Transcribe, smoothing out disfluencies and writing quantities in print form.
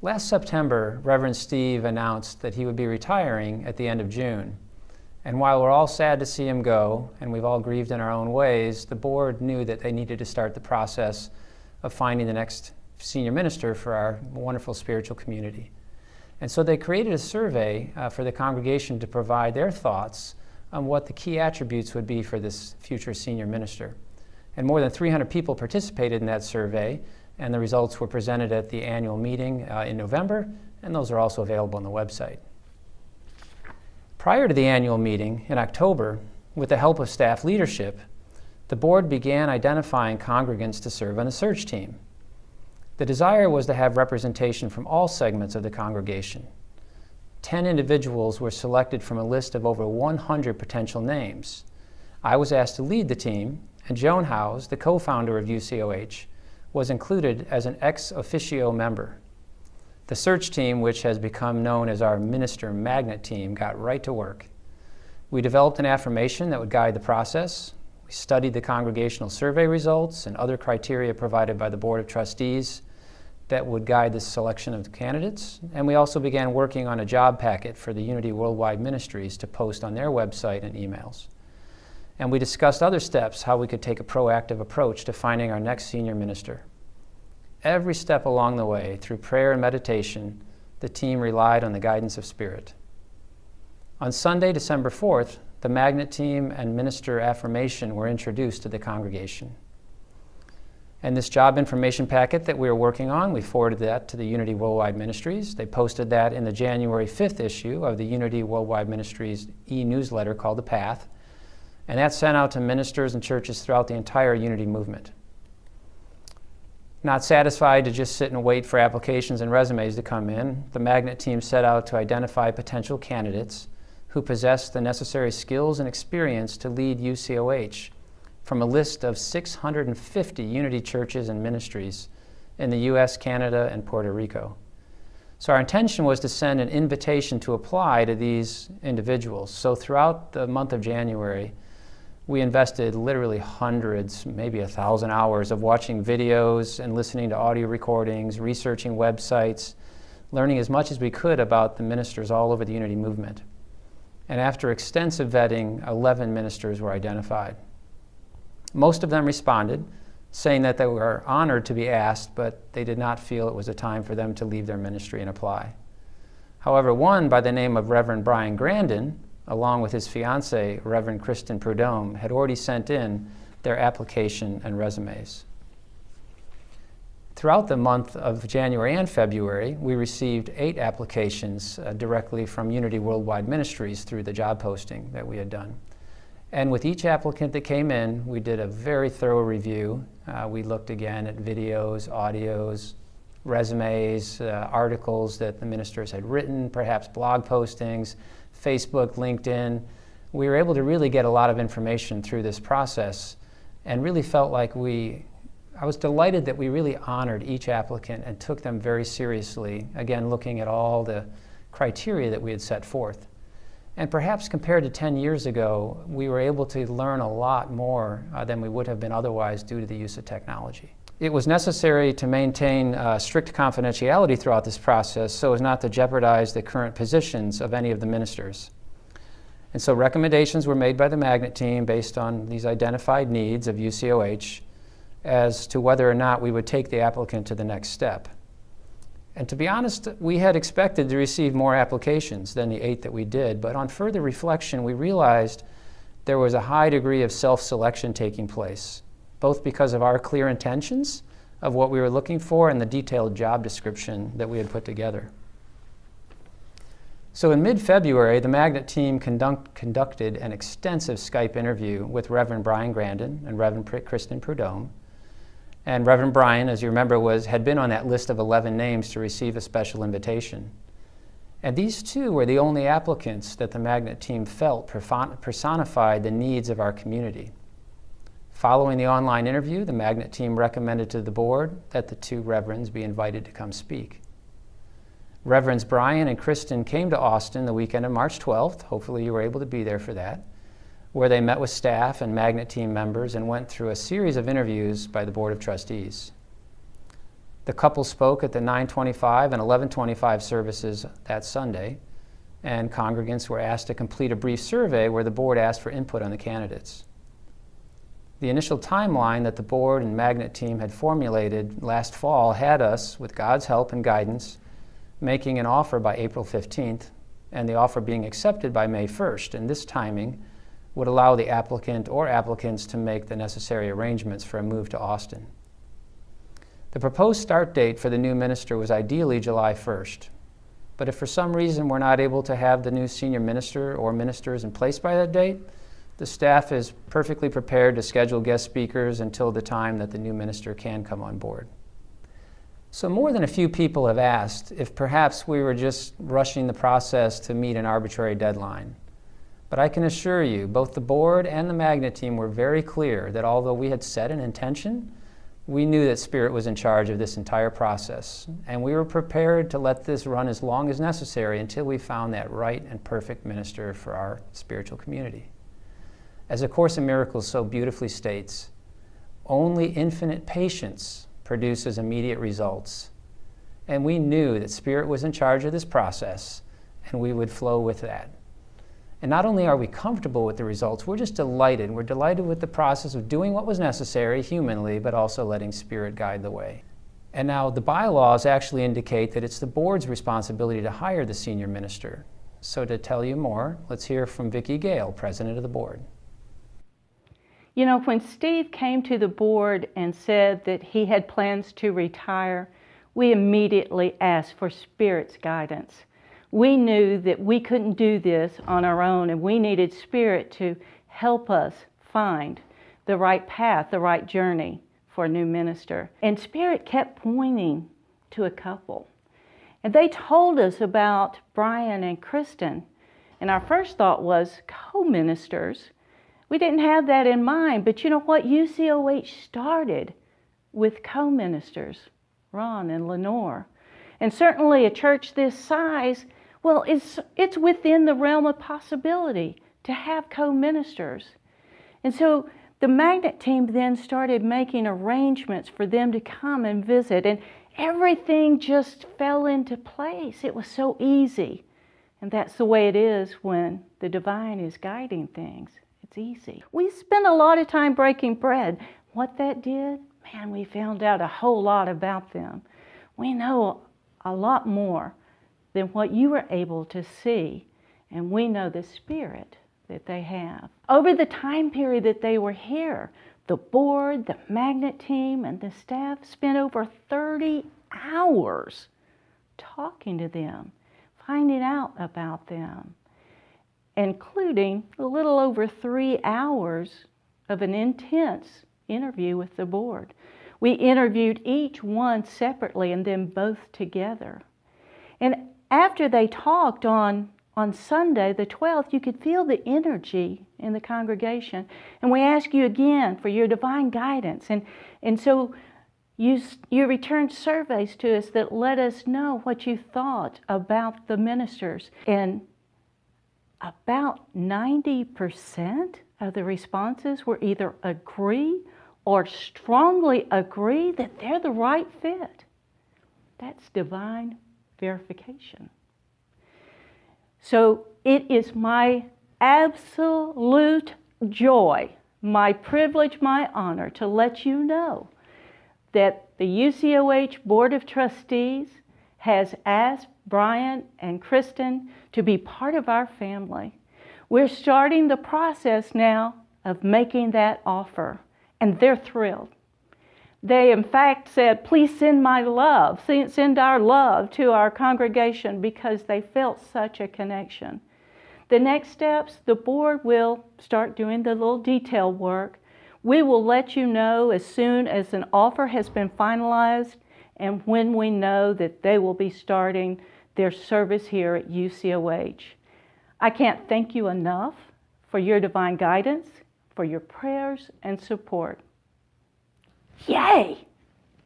Last September, Reverend Steve announced that he would be retiring at the end of June. And while we're all sad to see him go, and we've all grieved in our own ways, the board knew that they needed to start the process of finding the next senior minister for our wonderful spiritual community. And so they created a survey for the congregation to provide their thoughts on what the key attributes would be for this future senior minister. And more than 300 people participated in that survey, and the results were presented at the annual meeting in November, and those are also available on the website. Prior to the annual meeting in October, with the help of staff leadership, the board began identifying congregants to serve on a search team. The desire was to have representation from all segments of the congregation. 10 individuals were selected from a list of over 100 potential names. I was asked to lead the team, and Joan Howes, the co-founder of UCOH, was included as an ex officio member. The search team, which has become known as our Minister Magnet Team, got right to work. We developed an affirmation that would guide the process. We studied the congregational survey results and other criteria provided by the Board of Trustees that would guide the selection of the candidates. And we also began working on a job packet for the Unity Worldwide Ministries to post on their website and emails. And we discussed other steps, how we could take a proactive approach to finding our next senior minister. Every step along the way, through prayer and meditation, the team relied on the guidance of Spirit. On Sunday, December 4th, the Magnet Team and Minister Affirmation were introduced to the congregation. And this job information packet that we were working on, we forwarded that to the Unity Worldwide Ministries. They posted that in the January 5th issue of the Unity Worldwide Ministries e-newsletter called The Path. And that's sent out to ministers and churches throughout the entire Unity movement. Not satisfied to just sit and wait for applications and resumes to come in, the Magnet Team set out to identify potential candidates who possessed the necessary skills and experience to lead UCOH from a list of 650 Unity churches and ministries in the US, Canada, and Puerto Rico. So our intention was to send an invitation to apply to these individuals. So throughout the month of January, we invested literally hundreds, maybe 1,000 hours of watching videos and listening to audio recordings, researching websites, learning as much as we could about the ministers all over the Unity movement. And after extensive vetting, 11 ministers were identified. Most of them responded, saying that they were honored to be asked, but they did not feel it was a time for them to leave their ministry and apply. However, one by the name of Reverend Brian Grandin, along with his fiancée, Reverend Kristen Prudhomme, had already sent in their application and resumes. Throughout the month of January and February, we received 8 applications directly from Unity Worldwide Ministries through the job posting that we had done. And with each applicant that came in, we did a very thorough review. We looked again at videos, audios, resumes, articles that the ministers had written, perhaps blog postings, Facebook, LinkedIn. We were able to really get a lot of information through this process and really felt like I was delighted that we really honored each applicant and took them very seriously, again, looking at all the criteria that we had set forth. And perhaps compared to 10 years ago, we were able to learn a lot more than we would have been otherwise due to the use of technology. It was necessary to maintain strict confidentiality throughout this process so as not to jeopardize the current positions of any of the ministers. And so recommendations were made by the Magnet Team based on these identified needs of UCOH as to whether or not we would take the applicant to the next step. And to be honest, we had expected to receive more applications than the 8 that we did, but on further reflection, we realized there was a high degree of self-selection taking place, both because of our clear intentions of what we were looking for and the detailed job description that we had put together. So in mid-February, the Magnet Team conducted an extensive Skype interview with Reverend Brian Grandin and Reverend Kristen Prudhomme. And Reverend Brian, as you remember, had been on that list of 11 names to receive a special invitation. And these two were the only applicants that the Magnet Team felt personified the needs of our community. Following the online interview, the Magnet Team recommended to the board that the 2 reverends be invited to come speak. Reverends Brian and Kristen came to Austin the weekend of March 12th. Hopefully you were able to be there for that, where they met with staff and Magnet Team members and went through a series of interviews by the Board of Trustees. The couple spoke at the 9:25 and 11:25 services that Sunday, and congregants were asked to complete a brief survey where the board asked for input on the candidates. The initial timeline that the board and Magnet team had formulated last fall had us, with God's help and guidance, making an offer by April 15th, and the offer being accepted by May 1st, and this timing would allow the applicant or applicants to make the necessary arrangements for a move to Austin. The proposed start date for the new minister was ideally July 1st, but if for some reason we're not able to have the new senior minister or ministers in place by that date, the staff is perfectly prepared to schedule guest speakers until the time that the new minister can come on board. So more than a few people have asked if perhaps we were just rushing the process to meet an arbitrary deadline. But I can assure you, both the board and the Magnet team were very clear that although we had set an intention, we knew that Spirit was in charge of this entire process, and we were prepared to let this run as long as necessary until we found that right and perfect minister for our spiritual community. As A Course in Miracles so beautifully states, only infinite patience produces immediate results. And we knew that Spirit was in charge of this process, and we would flow with that. And not only are we comfortable with the results, we're just delighted. We're delighted with the process of doing what was necessary humanly, but also letting Spirit guide the way. And now the bylaws actually indicate that it's the board's responsibility to hire the senior minister. So to tell you more, let's hear from Vicky Gale, president of the board. You know, when Steve came to the board and said that he had plans to retire, we immediately asked for Spirit's guidance. We knew that we couldn't do this on our own, and we needed Spirit to help us find the right path, the right journey for a new minister. And Spirit kept pointing to a couple. And they told us about Brian and Kristen. And our first thought was co-ministers. We didn't have that in mind, but you know what? UCOH started with co-ministers, Ron and Lenore. And certainly a church this size, well, it's within the realm of possibility to have co-ministers. And so the Magnet team then started making arrangements for them to come and visit, and everything just fell into place. It was so easy. And that's the way it is when the divine is guiding things. It's easy. We spent a lot of time breaking bread. What that did, man, we found out a whole lot about them. We know a lot more than what you were able to see, and we know the Spirit that they have. Over the time period that they were here, the board, the Magnet team, and the staff spent over 30 hours talking to them, finding out about them, including a little over 3 hours of an intense interview with the board. We interviewed each one separately and then both together. And after they talked on Sunday, the 12th, you could feel the energy in the congregation. And we ask you again for your divine guidance. And so you returned surveys to us that let us know what you thought about the ministers. And about 90% of the responses were either agree or strongly agree that they're the right fit. That's divine verification. So it is my absolute joy, my privilege, my honor to let you know that the UCOH Board of Trustees has asked Brian and Kristen to be part of our family. We're starting the process now of making that offer, and they're thrilled. They, in fact, said, please send my love, send our love to our congregation, because they felt such a connection. The next steps, the board will start doing the little detail work. We will let you know as soon as an offer has been finalized and when we know that they will be starting their service here at UCOH. I can't thank you enough for your divine guidance, for your prayers and support. Yay!